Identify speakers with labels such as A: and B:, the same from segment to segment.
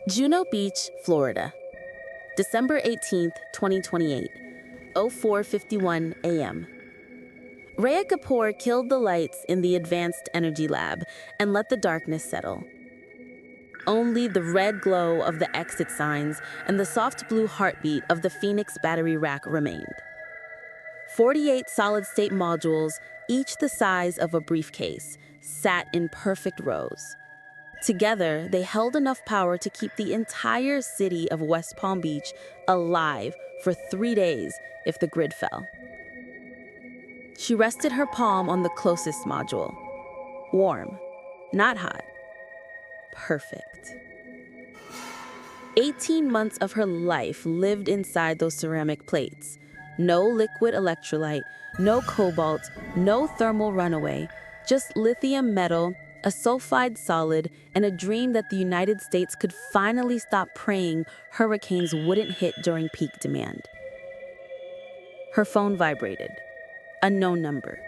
A: Juno Beach, Florida, December 18th, 2028, 04:51 a.m. Rhea Kapoor killed the lights in the Advanced Energy Lab and let the darkness settle. Only the red glow of the exit signs and the soft blue heartbeat of the Phoenix battery rack remained. 48 solid-state modules, each the size of a briefcase, sat in perfect rows. Together, they held enough power to keep the entire city of West Palm Beach alive for 3 days if the grid fell. She rested her palm on the closest module. Warm, not hot. Perfect. 18 months of her life lived inside those ceramic plates. No liquid electrolyte, no cobalt, no thermal runaway, just lithium metal, a sulfide solid, and a dream that the United States could finally stop praying hurricanes wouldn't hit during peak demand. Her phone vibrated. Unknown number.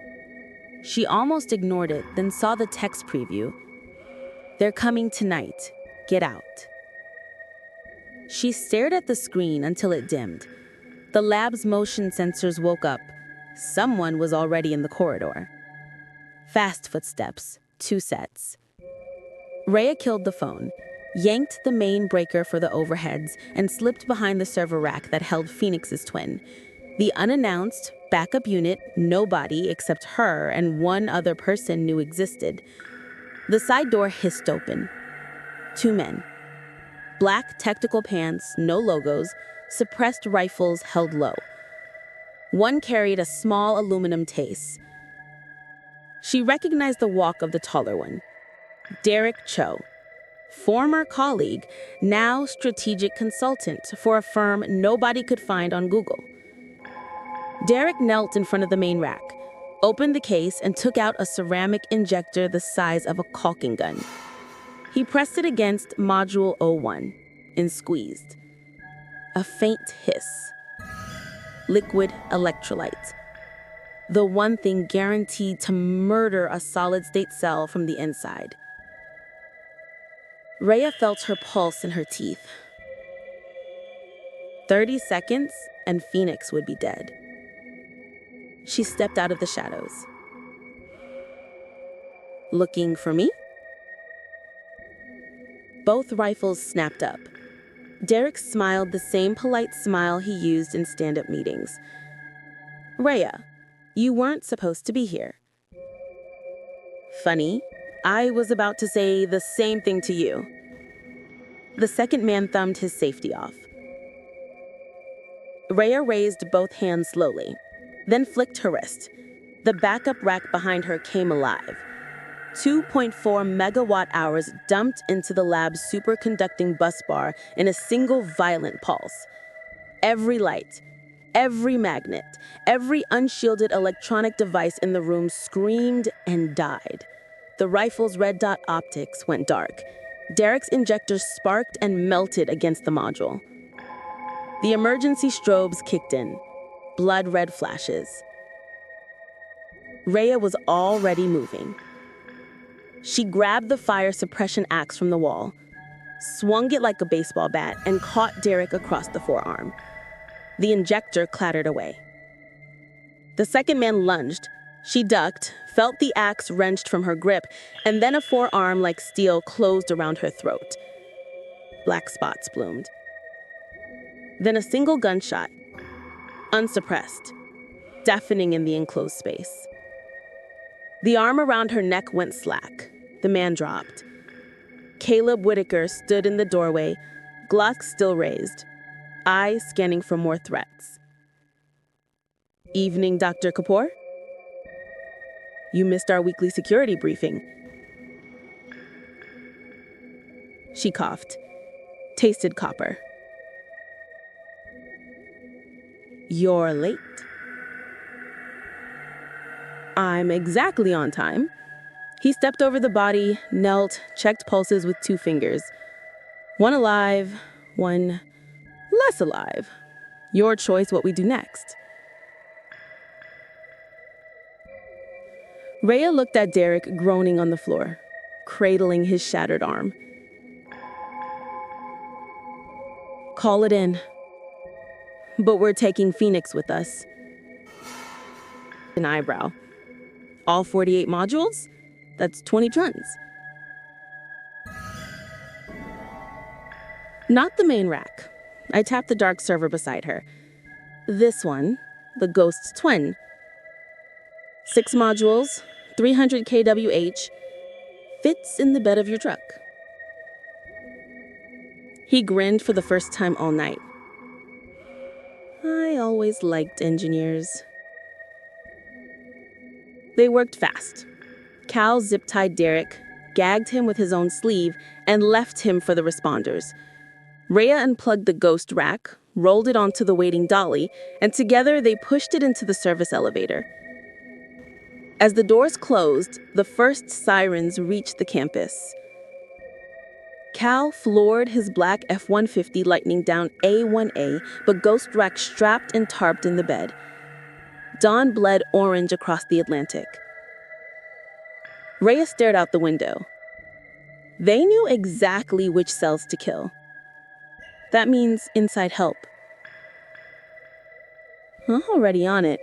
A: She almost ignored it, then saw the text preview. "They're coming tonight. Get out." She stared at the screen until it dimmed. The lab's motion sensors woke up. Someone was already in the corridor. Fast footsteps, 2 sets. Rhea killed the phone, yanked the main breaker for the overheads, and slipped behind the server rack that held Phoenix's twin. The unannounced backup unit nobody except her and one other person knew existed. The side door hissed open. 2 men. Black tactical pants, no logos, suppressed rifles held low. One carried a small aluminum case. She recognized the walk of the taller one. Derek Cho, former colleague, now strategic consultant for a firm nobody could find on Google. Derek knelt in front of the main rack, opened the case, and took out a ceramic injector the size of a caulking gun. He pressed it against Module 01 and squeezed. A faint hiss. Liquid electrolyte. The one thing guaranteed to murder a solid-state cell from the inside. Rhea felt her pulse in her teeth. 30 seconds and Phoenix would be dead. She stepped out of the shadows. "Looking for me?" Both rifles snapped up. Derek smiled the same polite smile he used in stand-up meetings. "Rhea, you weren't supposed to be here." "Funny, I was about to say the same thing to you." The second man thumbed his safety off. Rhea raised both hands slowly, then flicked her wrist. The backup rack behind her came alive. 2.4 megawatt hours dumped into the lab's superconducting busbar in a single violent pulse. Every light, every magnet, every unshielded electronic device in the room screamed and died. The rifle's red dot optics went dark. Derek's injector sparked and melted against the module. The emergency strobes kicked in, blood red flashes. Rhea was already moving. She grabbed the fire suppression axe from the wall, swung it like a baseball bat, and caught Derek across the forearm. The injector clattered away. The second man lunged. She ducked, felt the axe wrenched from her grip, and then a forearm like steel closed around her throat. Black spots bloomed. Then a single gunshot, unsuppressed, deafening in the enclosed space. The arm around her neck went slack. The man dropped. Caleb Whitaker stood in the doorway, Glock still raised, eyes scanning for more threats. "Evening, Dr. Kapoor? You missed our weekly security briefing." She coughed, tasted copper. "You're late." "I'm exactly on time." He stepped over the body, knelt, checked pulses with 2 fingers. One alive, one less alive. Your choice what we do next. Rhea looked at Derek groaning on the floor, cradling his shattered arm. Call it in. But we're taking Phoenix with us. An eyebrow. All 48 modules? That's 20 tons. Not the main rack. I tapped the dark server beside her. This one, the Ghost's twin. 6 modules, 300 kWh, fits in the bed of your truck. He grinned for the first time all night. I always liked engineers. They worked fast. Cal zip-tied Derek, gagged him with his own sleeve, and left him for the responders. Rhea unplugged the ghost rack, rolled it onto the waiting dolly, and together they pushed it into the service elevator. As the doors closed, the first sirens reached the campus. Cal floored his black F-150 Lightning down A1A, but Ghost Rack strapped and tarped in the bed. Dawn bled orange across the Atlantic. Rhea stared out the window. They knew exactly which cells to kill. That means inside help. Already on it.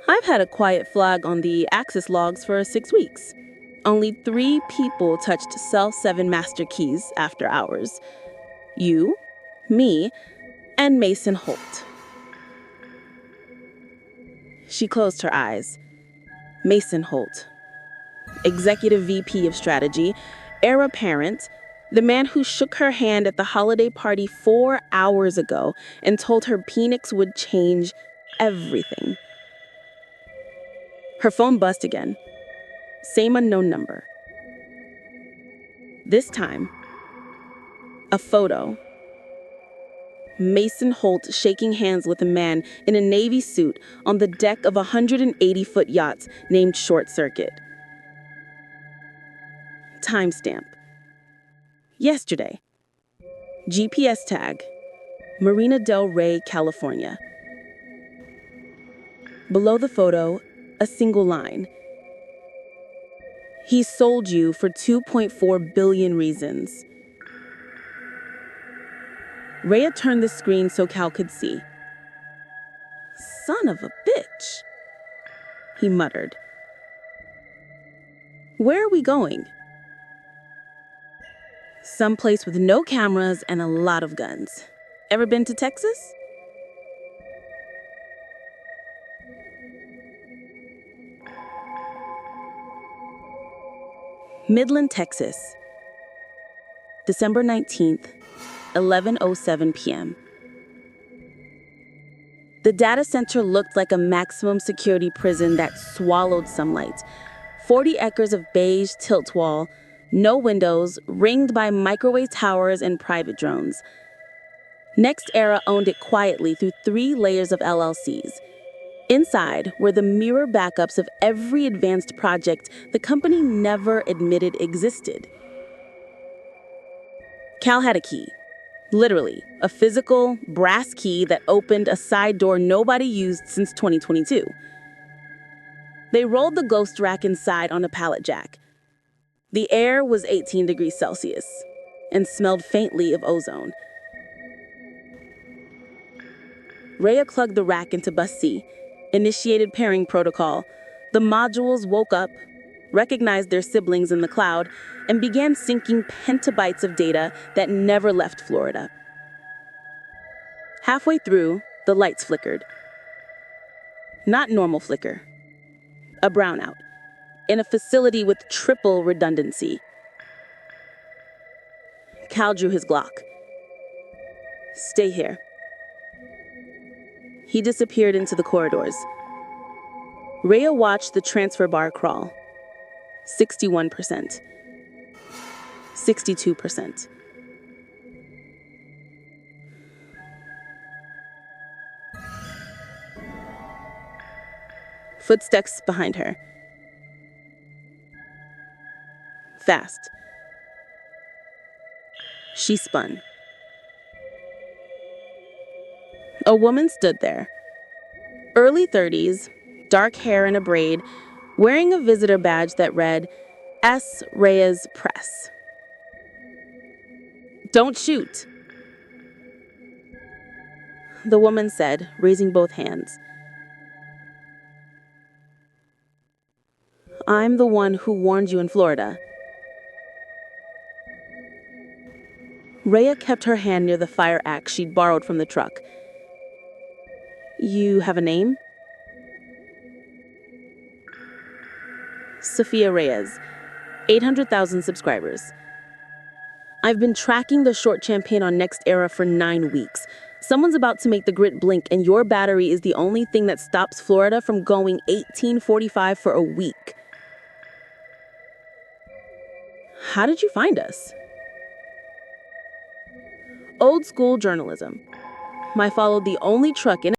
A: I've had a quiet flag on the access logs for 6 weeks. Only 3 people touched Cell 7 master keys after hours. You, me, and Mason Holt. She closed her eyes. Mason Holt. Executive VP of Strategy, heir apparent, the man who shook her hand at the holiday party 4 hours ago and told her Phoenix would change everything. Her phone buzzed again. Same unknown number. This time, a photo. Mason Holt shaking hands with a man in a navy suit on the deck of a 180-foot yacht named Short Circuit. Timestamp. Yesterday. GPS tag. Marina del Rey, California. Below the photo, a single line. He sold you for 2.4 billion reasons. Rhea turned the screen so Cal could see. Son of a bitch, he muttered. Where are we going? Someplace with no cameras and a lot of guns. Ever been to Texas? Midland, Texas. December 19th, 11:07 p.m. The data center looked like a maximum security prison that swallowed sunlight. 40 acres of beige tilt wall, no windows, ringed by microwave towers and private drones. Next Era owned it quietly through 3 layers of LLCs. Inside were the mirror backups of every advanced project the company never admitted existed. Cal had a key. Literally, a physical, brass key that opened a side door nobody used since 2022. They rolled the ghost rack inside on a pallet jack. The air was 18 degrees Celsius and smelled faintly of ozone. Rhea plugged the rack into bus C, initiated pairing protocol. The modules woke up, recognized their siblings in the cloud, and began syncing petabytes of data that never left Florida. Halfway through, the lights flickered. Not normal flicker. A brownout. In a facility with triple redundancy. Cal drew his Glock. Stay here. He disappeared into the corridors. Rhea watched the transfer bar crawl. 61%. 62%. Footsteps behind her. Fast. She spun. A woman stood there. Early 30s, dark hair in a braid, wearing a visitor badge that read, S. Reyes Press. Don't shoot. the woman said, raising both hands. I'm the one who warned you in Florida. Rhea kept her hand near the fire axe she'd borrowed from the truck. You have a name? Sophia Reyes, 800,000 subscribers. I've been tracking the short champagne on Next Era for 9 weeks. Someone's about to make the grid blink, and your battery is the only thing that stops Florida from going 1845 for a week. How did you find us? Old school journalism. I followed the only truck in